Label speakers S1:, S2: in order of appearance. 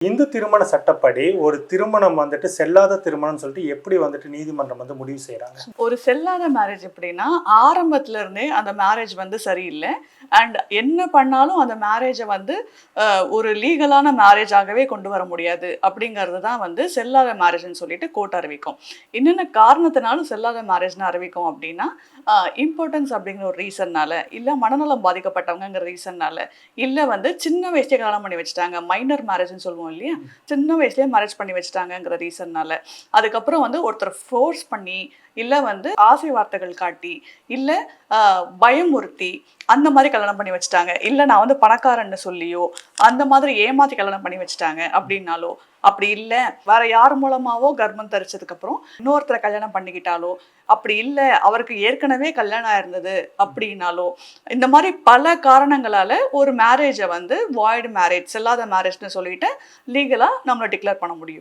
S1: இந்து திருமண சட்டப்படி ஒரு திருமணம் வந்துட்டு செல்லாத திருமணம் சொல்லிட்டு எப்படி வந்துட்டு நீதிமன்றம் வந்து முடிவு செய்யறாங்க?
S2: ஒரு செல்லாத மேரேஜ் எப்படின்னா, ஆரம்பத்துல இருந்தே அந்த மேரேஜ் வந்து சரியில்ல. அண்ட் என்ன பண்ணாலும் அந்த மேரேஜ வந்து ஒரு லீகலான மேரேஜாகவே கொண்டு வர முடியாது. அப்படிங்கிறது தான் வந்து செல்லாத மேரேஜ்ன்னு சொல்லிட்டு கோர்ட் அறிவிக்கும். என்னென்ன காரணத்தினாலும் செல்லாத மேரேஜ்ன்னு அறிவிக்கும் அப்படின்னா, இம்பார்ட்டன்ஸ் அப்படிங்கிற ஒரு ரீசன்னால, இல்ல மனநலம் பாதிக்கப்பட்டவங்கங்கிற ரீசன்னால, இல்ல வந்து சின்ன வயசுலயே கல்யாணம் பண்ணி வச்சுட்டாங்க. மைனர் மேரேஜ்ன்னு சொல்லுவோம் இல்லையா? சின்ன வயசுலயே மேரேஜ் பண்ணி வச்சுட்டாங்கங்கிற ரீசன்னால. அதுக்கப்புறம் வந்து ஒருத்தர ஃபோர்ஸ் பண்ணி, இல்ல வந்து ஆசை வார்த்தைகள் காட்டி, இல்ல பயமுறுத்தி, அந்த மாரி கல்யாணம் பண்ணி வச்சுட்டாங்க. இல்ல நான் வந்து பணக்காரன்னு சொல்லியோ, அந்த மாதிரி ஏமாத்தி கல்யாணம் பண்ணி வச்சுட்டாங்க அப்டின்னாலோ, அப்படி இல்ல வேற யார் மூலமாவோ கர்ப்பம் தரிச்சதுக்கப்புறம் இன்னொருத்தர கல்யாணம் பண்ணிக்கிட்டாலோ, அப்படி இல்ல அவருக்கு ஏற்கனவே கல்யாணம் ஆயிருந்தது அப்படின்னாலோ, இந்த மாரி பல காரணங்களால ஒரு மேரேஜ வந்து வாய்ட் மேரேஜ், செல்லாத மேரேஜ்ன்னு சொல்லிட்டு லீகலா நம்மள டிக்ளேர் பண்ண முடியும்.